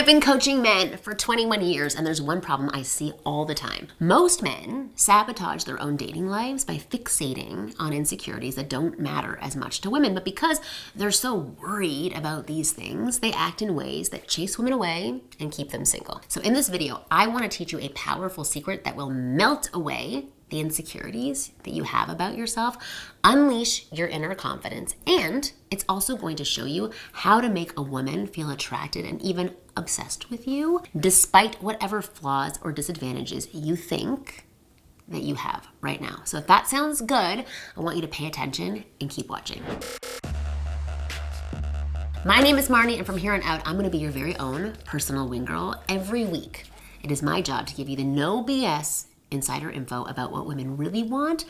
I've been coaching men for 21 years, and there's one problem I see all the time. Most men sabotage their own dating lives by fixating on insecurities that don't matter as much to women, but because they're so worried about these things, they act in ways that chase women away and keep them single. So in this video, I want to teach you a powerful secret that will melt away the insecurities that you have about yourself, unleash your inner confidence, and it's also going to show you how to make a woman feel attracted and even obsessed with you, despite whatever flaws or disadvantages you think that you have right now. So if that sounds good, I want you to pay attention and keep watching. My name is Marni, and from here on out, I'm going to be your very own personal wing girl. Every week, it is my job to give you the no BS insider info about what women really want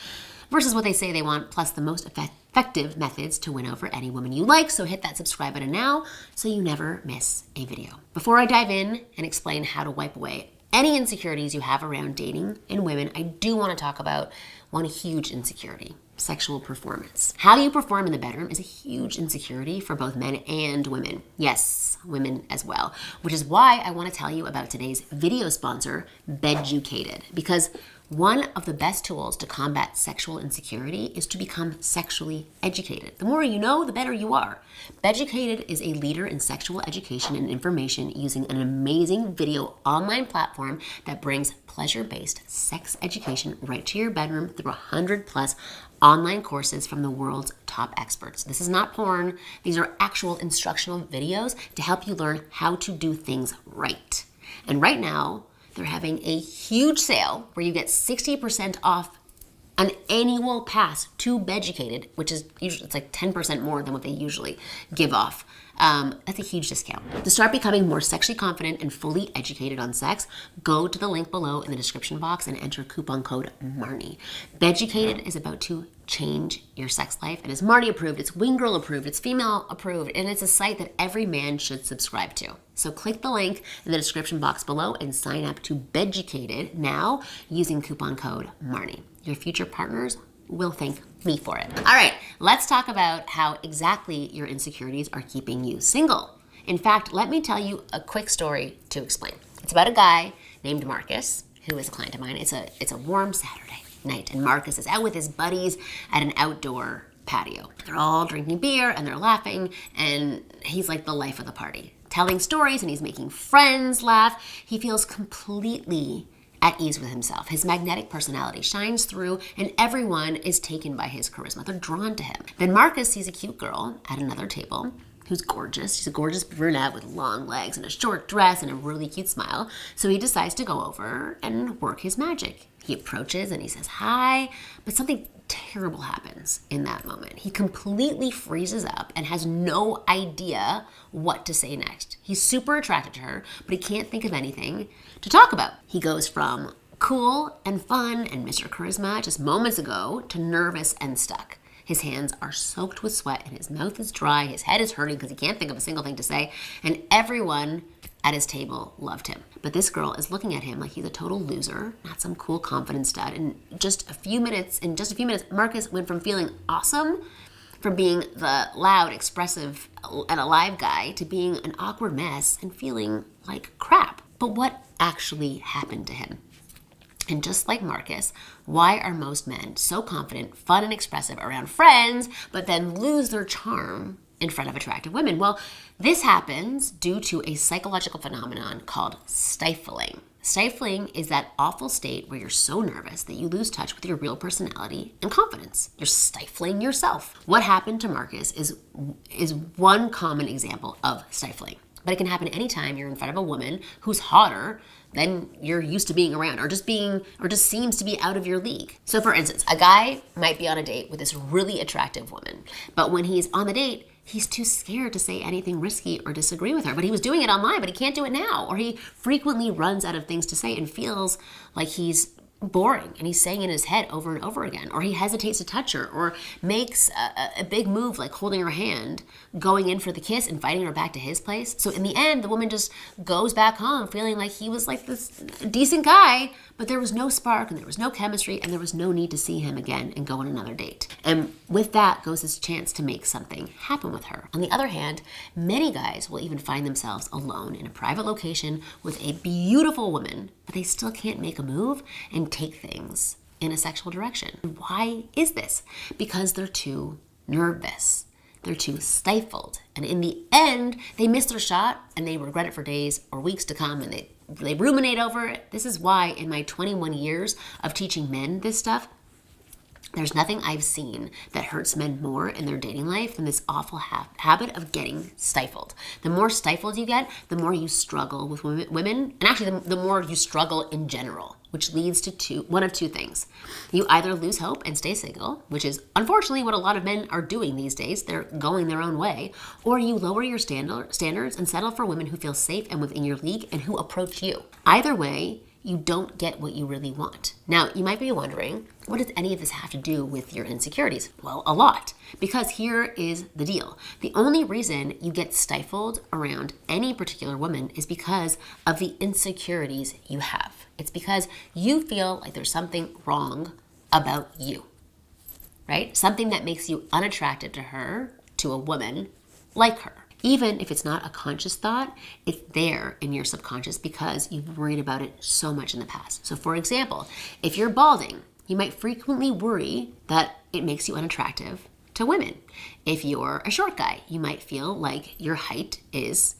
versus what they say they want, plus the most effective methods to win over any woman you like. So hit that subscribe button now so you never miss a video. Before I dive in and explain how to wipe away any insecurities you have around dating and women, I do want to talk about one huge insecurity: sexual performance. How you perform in the bedroom is a huge insecurity for both men and women. Yes, women as well, which is why I want to tell you about today's video sponsor, Beducated, because one of the best tools to combat sexual insecurity is to become sexually educated. The more you know, the better you are. Beducated is a leader in sexual education and information using an amazing video online platform that brings pleasure-based sex education right to your bedroom through 100+ online courses from the world's top experts. This is not porn. These are actual instructional videos to help you learn how to do things right. And right now, they're having a huge sale where you get 60% off an annual pass to Beducated, which is usually, it's like 10% more than what they usually give off. That's a huge discount. To start becoming more sexually confident and fully educated on sex, go to the link below in the description box and enter coupon code Marni. Beducated is about to change your sex life. It is Marni approved, it's wing girl approved, it's female approved, and it's a site that every man should subscribe to. So click the link in the description box below and sign up to Beducated now using coupon code Marni. Your future partners will thank me for it. All right, let's talk about how exactly your insecurities are keeping you single. In fact, let me tell you a quick story to explain. It's about a guy named Marcus, who is a client of mine. It's a warm Saturday night, and Marcus is out with his buddies at an outdoor patio. They're all drinking beer and they're laughing, and he's like the life of the party, telling stories, and he's making friends laugh. He feels completely at ease with himself. His magnetic personality shines through, and everyone is taken by his charisma. They're drawn to him. Then Marcus sees a cute girl at another table who's gorgeous. She's a gorgeous brunette with long legs and a short dress and a really cute smile. So he decides to go over and work his magic. He approaches and he says hi, but something terrible happens in that moment. He completely freezes up and has no idea what to say next. He's super attracted to her, but he can't think of anything to talk about. He goes from cool and fun and Mr. Charisma just moments ago to nervous and stuck. His hands are soaked with sweat and his mouth is dry. His head is hurting because he can't think of a single thing to say. And everyone at his table loved him. But this girl is looking at him like he's a total loser, not some cool, confident stud. In just a few minutes, Marcus went from feeling awesome, from being the loud, expressive, and alive guy, to being an awkward mess and feeling like crap. But what actually happened to him? And just like Marcus, why are most men so confident, fun, and expressive around friends, but then lose their charm in front of attractive women? Well, this happens due to a psychological phenomenon called stifling. Stifling is that awful state where you're so nervous that you lose touch with your real personality and confidence. You're stifling yourself. What happened to Marcus is one common example of stifling. But it can happen anytime you're in front of a woman who's hotter than you're used to being around, or just seems to be out of your league. So for instance, a guy might be on a date with this really attractive woman, but when he's on the date, he's too scared to say anything risky or disagree with her. But he was doing it online, but he can't do it now, or he frequently runs out of things to say and feels like he's boring and he's saying in his head over and over again, or he hesitates to touch her, or makes a big move like holding her hand, going in for the kiss, inviting her back to his place. So in the end, the woman just goes back home feeling like he was like this decent guy, but there was no spark and there was no chemistry and there was no need to see him again and go on another date. And with that goes his chance to make something happen with her. On the other hand, many guys will even find themselves alone in a private location with a beautiful woman, but they still can't make a move and take things in a sexual direction. Why is this? Because they're too nervous. They're too stifled. And in the end, they miss their shot and they regret it for days or weeks to come, and they ruminate over it. This is why in my 21 years of teaching men this stuff, there's nothing I've seen that hurts men more in their dating life than this awful habit of getting stifled. The more stifled you get, the more you struggle with women, and actually the more you struggle in general, which leads to one of two things. You either lose hope and stay single, which is unfortunately what a lot of men are doing these days. They're going their own way. Or you lower your standards and settle for women who feel safe and within your league and who approach you. Either way, you don't get what you really want. Now, you might be wondering, what does any of this have to do with your insecurities? Well, a lot. Because here is the deal. The only reason you get stifled around any particular woman is because of the insecurities you have. It's because you feel like there's something wrong about you, right? Something that makes you unattracted to her, to a woman like her. Even if it's not a conscious thought, it's there in your subconscious because you've worried about it so much in the past. So for example, if you're balding, you might frequently worry that it makes you unattractive to women. If you're a short guy, you might feel like your height is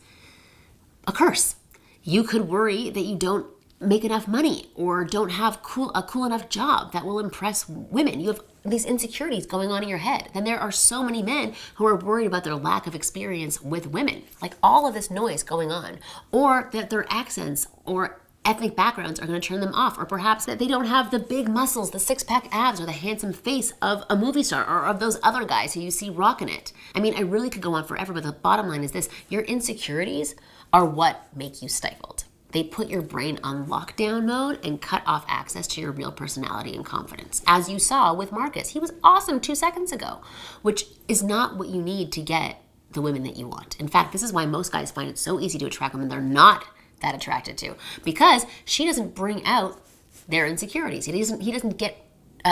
a curse. You could worry that you don't make enough money or don't have a cool enough job that will impress women. You have these insecurities going on in your head. Then there are so many men who are worried about their lack of experience with women, like all of this noise going on, or that their accents or ethnic backgrounds are going to turn them off, or perhaps that they don't have the big muscles, the six-pack abs, or the handsome face of a movie star or of those other guys who you see rocking it. I mean, I really could go on forever, but the bottom line is this: your insecurities are what make you stifled. They put your brain on lockdown mode and cut off access to your real personality and confidence. As you saw with Marcus, he was awesome 2 seconds ago, which is not what you need to get the women that you want. In fact, this is why most guys find it so easy to attract women they're not that attracted to, because she doesn't bring out their insecurities. He doesn't get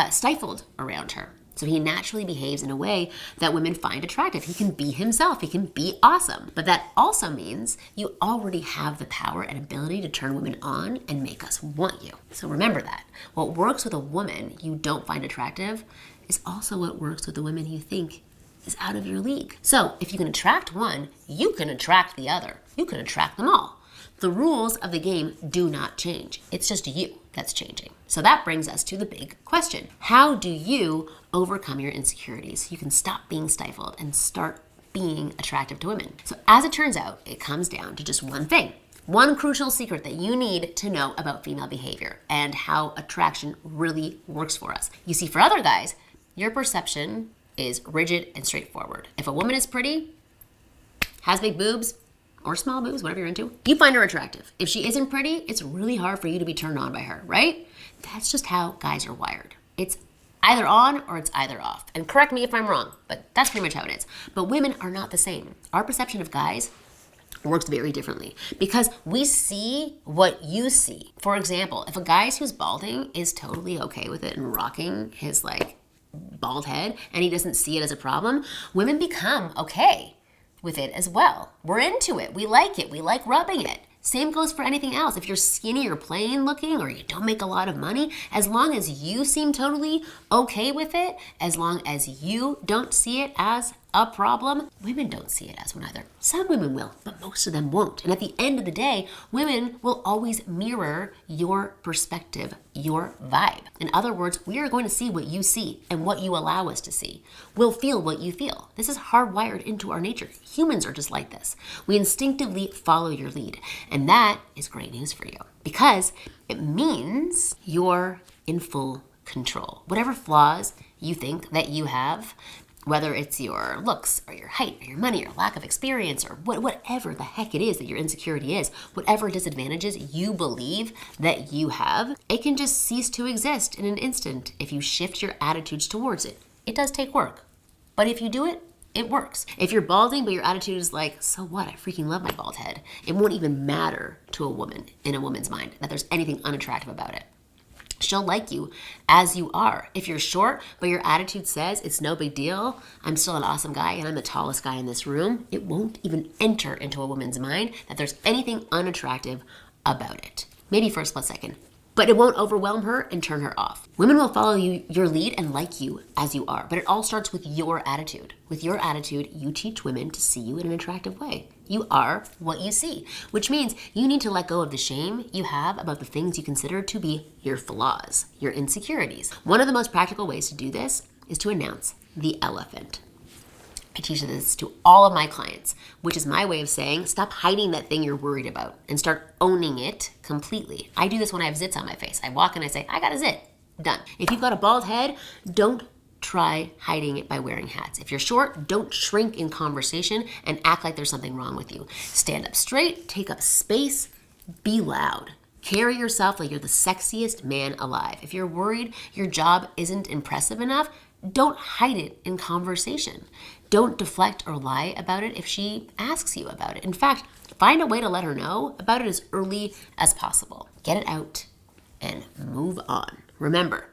stifled around her. So he naturally behaves in a way that women find attractive. He can be himself. He can be awesome. But that also means you already have the power and ability to turn women on and make us want you. So remember that. What works with a woman you don't find attractive is also what works with the women you think is out of your league. So if you can attract one, you can attract the other. You can attract them all. The rules of the game do not change. It's just you that's changing. So that brings us to the big question. How do you overcome your insecurities so you can stop being stifled and start being attractive to women? So as it turns out, it comes down to just one thing. One crucial secret that you need to know about female behavior and how attraction really works for us. You see, for other guys, your perception is rigid and straightforward. If a woman is pretty, has big boobs, or small boobs, whatever you're into, you find her attractive. If she isn't pretty, it's really hard for you to be turned on by her, right? That's just how guys are wired. It's either on or it's either off. And correct me if I'm wrong, but that's pretty much how it is. But women are not the same. Our perception of guys works very differently because we see what you see. For example, if a guy who's balding is totally okay with it and rocking his bald head and he doesn't see it as a problem, women become okay with it as well. We're into it. We like it. We like rubbing it. Same goes for anything else. If you're skinny or plain looking or you don't make a lot of money, as long as you seem totally okay with it, as long as you don't see it as a problem, women don't see it as one either. Some women will, but most of them won't. And at the end of the day, women will always mirror your perspective, your vibe. In other words, we are going to see what you see and what you allow us to see. We'll feel what you feel. This is hardwired into our nature. Humans are just like this. We instinctively follow your lead. And that is great news for you because it means you're in full control. Whatever flaws you think that you have, Whether it's your looks or your height or your money or lack of experience or whatever the heck it is that your insecurity is, whatever disadvantages you believe that you have, it can just cease to exist in an instant if you shift your attitudes towards it. It does take work, but if you do it, it works. If you're balding, but your attitude is like, so what? I freaking love my bald head. It won't even matter to a woman in a woman's mind that there's anything unattractive about it. She'll like you as you are. If you're short, but your attitude says it's no big deal, I'm still an awesome guy and I'm the tallest guy in this room, it won't even enter into a woman's mind that there's anything unattractive about it. Maybe for a split second, but it won't overwhelm her and turn her off. Women will follow your lead and like you as you are, but it all starts with your attitude. With your attitude, you teach women to see you in an attractive way. You are what you see, which means you need to let go of the shame you have about the things you consider to be your flaws, your insecurities. One of the most practical ways to do this is to announce the elephant. I teach this to all of my clients, which is my way of saying, stop hiding that thing you're worried about and start owning it completely. I do this when I have zits on my face. I walk and I say, I got a zit. Done. If you've got a bald head, don't try hiding it by wearing hats. If you're short, don't shrink in conversation and act like there's something wrong with you. Stand up straight, take up space, be loud. Carry yourself like you're the sexiest man alive. If you're worried your job isn't impressive enough, don't hide it in conversation. Don't deflect or lie about it if she asks you about it. In fact, find a way to let her know about it as early as possible. Get it out and move on. Remember,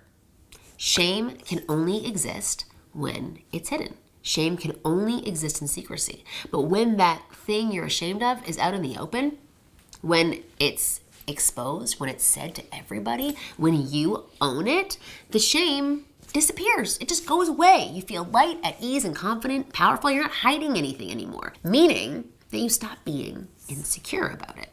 shame can only exist when it's hidden. Shame can only exist in secrecy. But when that thing you're ashamed of is out in the open, when it's exposed, when it's said to everybody, when you own it, the shame disappears. It just goes away. You feel light, at ease, and confident, powerful. You're not hiding anything anymore, meaning that you stop being insecure about it.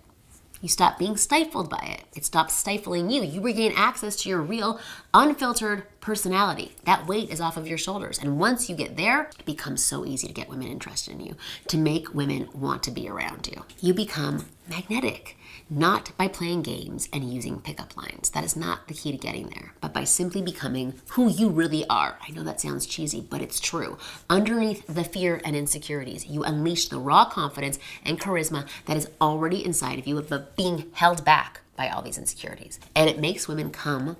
You stop being stifled by it. It stops stifling you. You regain access to your real, unfiltered personality. That weight is off of your shoulders. And once you get there, it becomes so easy to get women interested in you, to make women want to be around you. You become magnetic, not by playing games and using pickup lines. That is not the key to getting there, but by simply becoming who you really are. I know that sounds cheesy, but it's true. Underneath the fear and insecurities, you unleash the raw confidence and charisma that is already inside of you, but being held back by all these insecurities. And it makes women come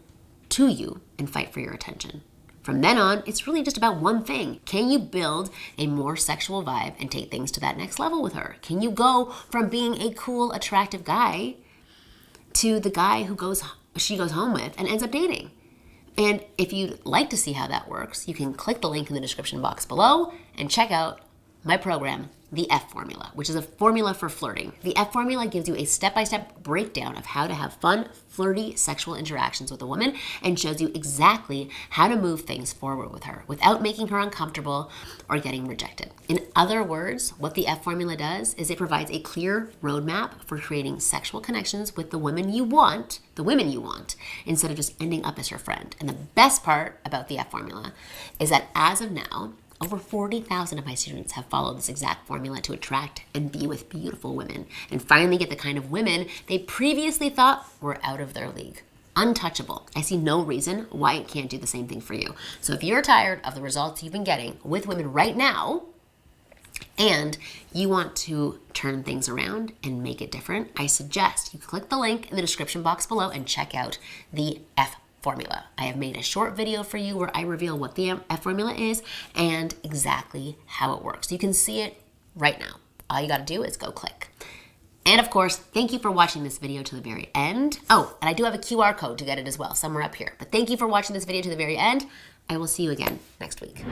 to you and fight for your attention. From then on, it's really just about one thing. Can you build a more sexual vibe and take things to that next level with her? Can you go from being a cool, attractive guy to the guy who she goes home with and ends up dating? And if you'd like to see how that works, you can click the link in the description box below and check out my program, The F Formula, which is a formula for flirting. The F Formula gives you a step-by-step breakdown of how to have fun, flirty sexual interactions with a woman and shows you exactly how to move things forward with her without making her uncomfortable or getting rejected. In other words, what the F Formula does is it provides a clear roadmap for creating sexual connections with the women you want, instead of just ending up as her friend. And the best part about the F Formula is that as of now, over 40,000 of my students have followed this exact formula to attract and be with beautiful women and finally get the kind of women they previously thought were out of their league. Untouchable. I see no reason why it can't do the same thing for you. So if you're tired of the results you've been getting with women right now and you want to turn things around and make it different, I suggest you click the link in the description box below and check out the F Formula. I have made a short video for you where I reveal what the F Formula is and exactly how it works. You can see it right now. All you got to do is go click. And of course, thank you for watching this video to the very end. Oh, and I do have a QR code to get it as well, somewhere up here. But thank you for watching this video to the very end. I will see you again next week.